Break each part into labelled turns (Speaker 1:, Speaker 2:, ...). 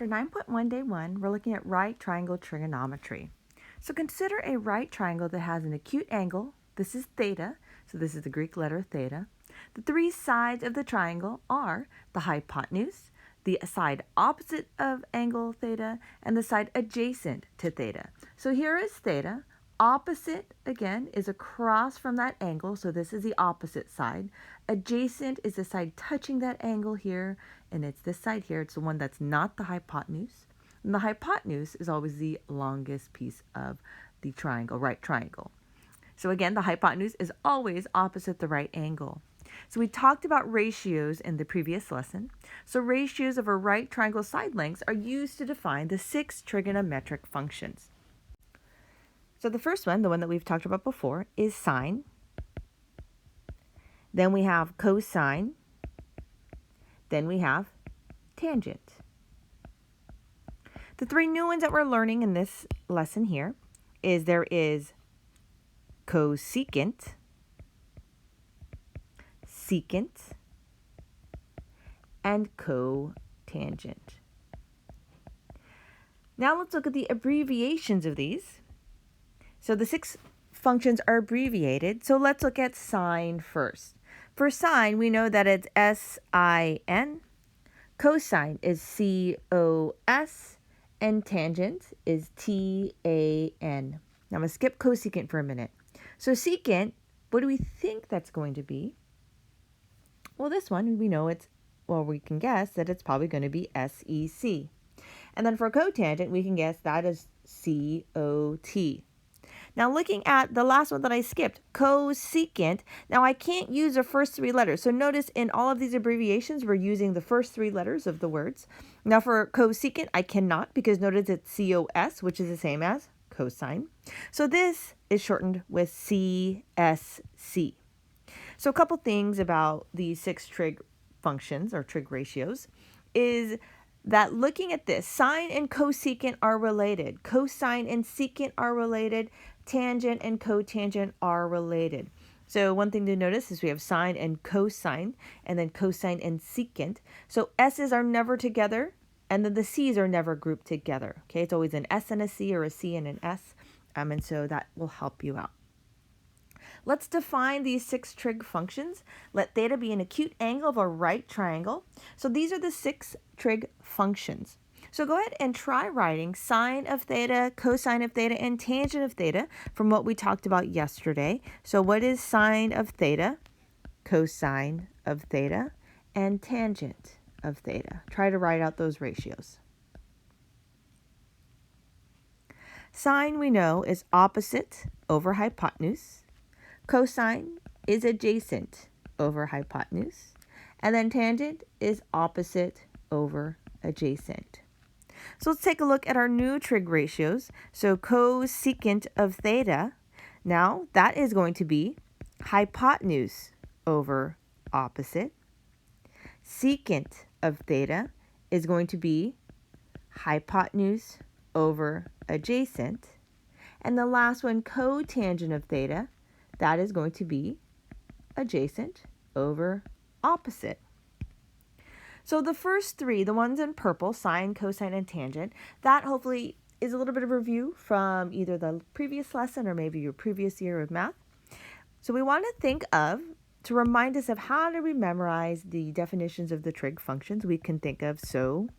Speaker 1: Chapter 9.1, Day 1, we're looking at right triangle trigonometry. So consider a right triangle that has an acute angle. This is theta, so this is the Greek letter theta. The three sides of the triangle are the hypotenuse, the side opposite of angle theta, and the side adjacent to theta. So here is theta. Opposite, again, is across from that angle, so this is the opposite side. Adjacent is the side touching that angle here, and it's this side here. It's the one that's not the hypotenuse. And the hypotenuse is always the longest piece of the triangle, right triangle. So again, the hypotenuse is always opposite the right angle. So we talked about ratios in the previous lesson. So ratios of a right triangle side lengths are used to define the 6 trigonometric functions. So the first one, the one that we've talked about before, is sine. Then we have cosine. Then we have tangent. The three new ones that we're learning in this lesson here is there is cosecant, secant, and cotangent. Now let's look at the abbreviations of these. So the 6 functions are abbreviated. So let's look at sine first. For sine, we know that it's S-I-N. Cosine is C-O-S. And tangent is T-A-N. Now I'm going to skip cosecant for a minute. So secant, what do we think that's going to be? Well, this one, we know it's, well, we can guess that it's probably going to be S-E-C. And then for cotangent, we can guess that is C-O-T. Now looking at the last one that I skipped, cosecant, now I can't use the first 3 letters. So notice in all of these abbreviations, we're using the first 3 letters of the words. Now for cosecant, I cannot because notice it's C-O-S, which is the same as cosine. So this is shortened with C-S-C. So a couple things about these 6 trig functions or trig ratios is that looking at this, sine and cosecant are related. Cosine and secant are related. Tangent and cotangent are related. So one thing to notice is we have sine and cosine, and then cosine and secant. So S's are never together, and then the C's are never grouped together. Okay, it's always an S and a C or a C and an S, and so that will help you out. Let's define these 6 trig functions. Let theta be an acute angle of a right triangle. So these are the 6 trig functions. So go ahead and try writing sine of theta, cosine of theta, and tangent of theta from what we talked about yesterday. So what is sine of theta, cosine of theta, and tangent of theta? Try to write out those ratios. Sine, we know, is opposite over hypotenuse. Cosine is adjacent over hypotenuse. And then tangent is opposite over adjacent. So let's take a look at our new trig ratios. So cosecant of theta, now that is going to be hypotenuse over opposite. Secant of theta is going to be hypotenuse over adjacent. And the last one, cotangent of theta, that is going to be adjacent over opposite. So the first 3, the ones in purple, sine, cosine, and tangent, that hopefully is a little bit of a review from either the previous lesson or maybe your previous year of math. So we want to think of, to remind us of how do we memorize the definitions of the trig functions, we can think of so,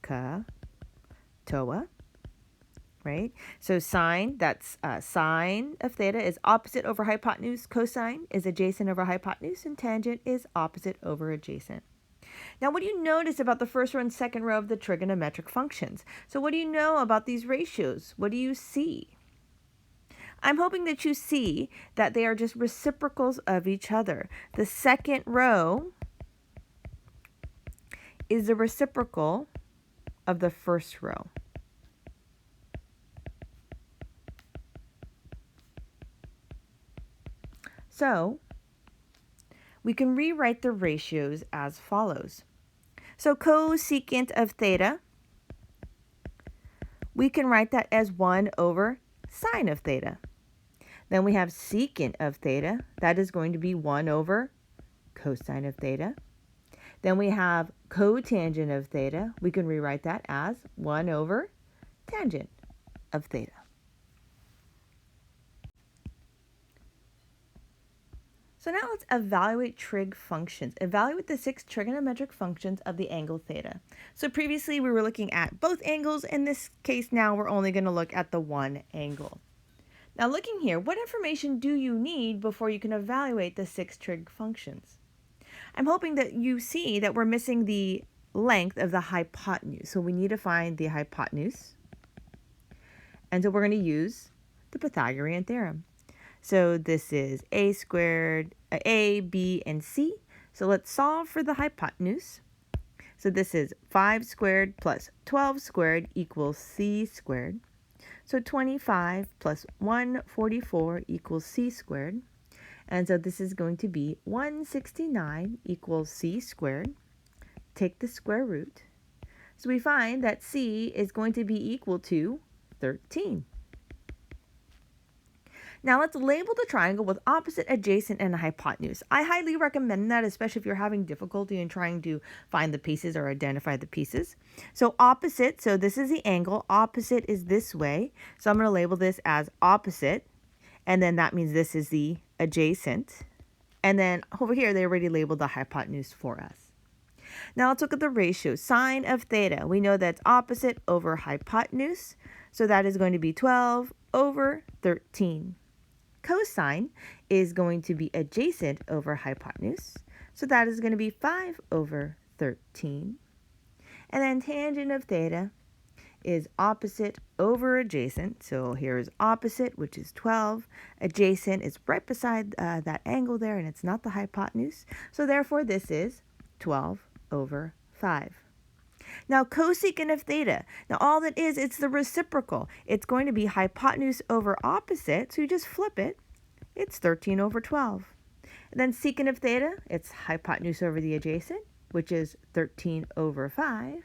Speaker 1: ka, toa. Right? So sine, that's sine of theta is opposite over hypotenuse, cosine is adjacent over hypotenuse, and tangent is opposite over adjacent. Now, what do you notice about the first row and second row of the trigonometric functions? So what do you know about these ratios? What do you see? I'm hoping that you see that they are just reciprocals of each other. The second row is the reciprocal of the first row. So we can rewrite the ratios as follows. So cosecant of theta, we can write that as 1 over sine of theta. Then we have secant of theta, that is going to be 1 over cosine of theta. Then we have cotangent of theta, we can rewrite that as 1 over tangent of theta. So now let's evaluate trig functions. Evaluate the 6 trigonometric functions of the angle theta. So previously we were looking at both angles. In this case now we're only going to look at the one angle. Now looking here, what information do you need before you can evaluate the 6 trig functions? I'm hoping that you see that we're missing the length of the hypotenuse. So we need to find the hypotenuse. And so we're going to use the Pythagorean Theorem. So this is a squared, a, b, and c. So let's solve for the hypotenuse. So this is 5 squared plus 12 squared equals c squared. So 25 plus 144 equals c squared. And so this is going to be 169 equals c squared. Take the square root. So we find that c is going to be equal to 13. Now let's label the triangle with opposite, adjacent, and a hypotenuse. I highly recommend that, especially if you're having difficulty in trying to find the pieces or identify the pieces. So opposite, so this is the angle. Opposite is this way. So I'm going to label this as opposite. And then that means this is the adjacent. And then over here, they already labeled the hypotenuse for us. Now let's look at the ratio. Sine of theta. We know that's opposite over hypotenuse. So that is going to be 12 over 13. Cosine is going to be adjacent over hypotenuse. So that is going to be 5 over 13. And then tangent of theta is opposite over adjacent. So here is opposite, which is 12. Adjacent is right beside that angle there, and it's not the hypotenuse. So therefore, this is 12 over 5. Now, cosecant of theta. Now, all that is, it's the reciprocal. It's going to be hypotenuse over opposite, so you just flip it. It's 13 over 12. And then secant of theta, it's hypotenuse over the adjacent, which is 13 over 5.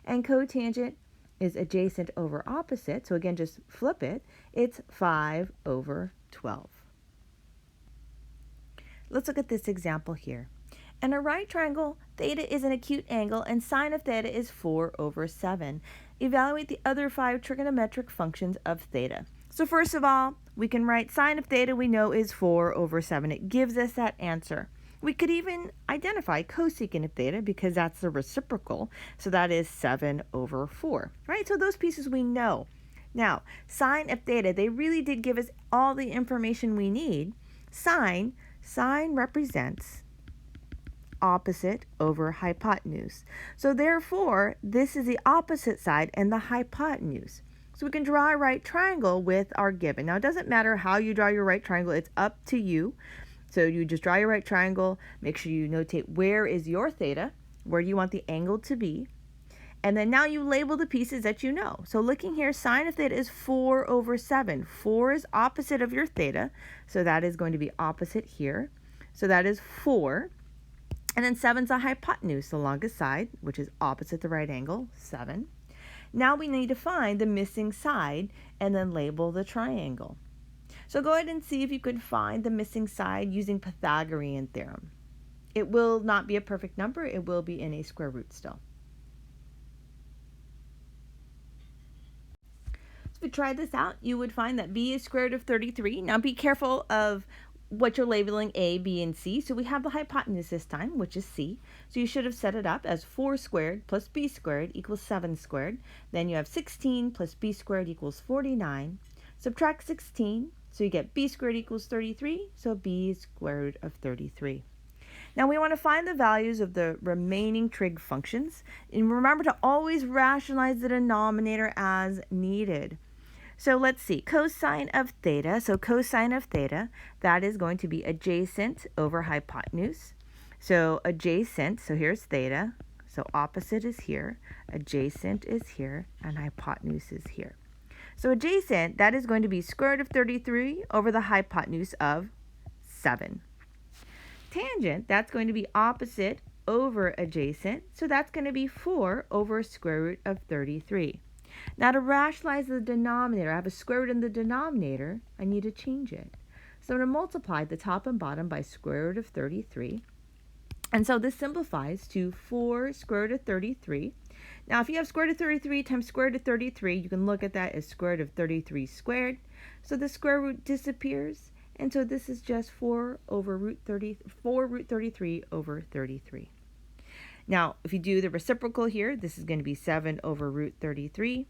Speaker 1: And cotangent is adjacent over opposite, so again, just flip it. It's 5 over 12. Let's look at this example here. In a right triangle, theta is an acute angle and sine of theta is 4 over 7. Evaluate the other 5 trigonometric functions of theta. So first of all, we can write sine of theta we know is 4 over 7. It gives us that answer. We could even identify cosecant of theta because that's the reciprocal. So that is 7 over 4, right? So those pieces we know. Now, sine of theta, they really did give us all the information we need. Sine represents opposite over hypotenuse. So therefore, this is the opposite side and the hypotenuse. So we can draw a right triangle with our given. Now, it doesn't matter how you draw your right triangle. It's up to you. So you just draw your right triangle. Make sure you notate where is your theta, where you want the angle to be. And then now you label the pieces that you know. So looking here, sine of theta is 4 over 7. 4 is opposite of your theta. So that is going to be opposite here. So that is 4. And then 7 is a hypotenuse, the longest side, which is opposite the right angle, 7. Now we need to find the missing side and then label the triangle. So go ahead and see if you could find the missing side using Pythagorean Theorem. It will not be a perfect number. It will be in a square root still. So if you tried this out, you would find that b is square root of 33. Now be careful of what you're labeling A, B, and C. So we have the hypotenuse this time, which is C. So you should have set it up as 4 squared plus B squared equals 7 squared. Then you have 16 plus B squared equals 49. Subtract 16, so you get B squared equals 33. So B is square root of 33. Now we want to find the values of the remaining trig functions. And remember to always rationalize the denominator as needed. So let's see, cosine of theta. So cosine of theta, that is going to be adjacent over hypotenuse. So adjacent, so here's theta. So opposite is here, adjacent is here, and hypotenuse is here. So adjacent, that is going to be square root of 33 over the hypotenuse of 7. Tangent, that's going to be opposite over adjacent. So that's going to be 4 over square root of 33. Now to rationalize the denominator, I have a square root in the denominator, I need to change it. So I'm going to multiply the top and bottom by square root of 33. And so this simplifies to 4 square root of 33. Now, if you have square root of 33 times square root of 33, you can look at that as square root of 33 squared. So the square root disappears. And so this is just 4 root 33 over 33. Now, if you do the reciprocal here, this is going to be 7 over root 33.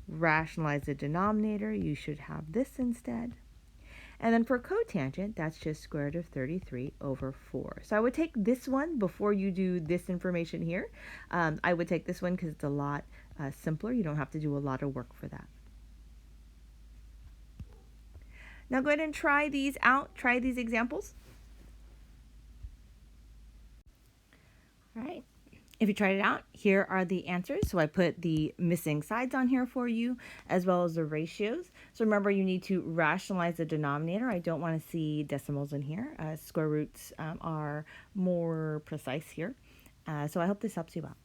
Speaker 1: Rationalize the denominator. You should have this instead. And then for cotangent, that's just square root of 33 over 4. So I would take this one before you do this information here. I would take this one because it's a lot simpler. You don't have to do a lot of work for that. Now go ahead and try these out. Try these examples. All right. If you tried it out, here are the answers. So I put the missing sides on here for you, as well as the ratios. So remember, you need to rationalize the denominator. I don't want to see decimals in here. Square roots are more precise here. So I hope this helps you out.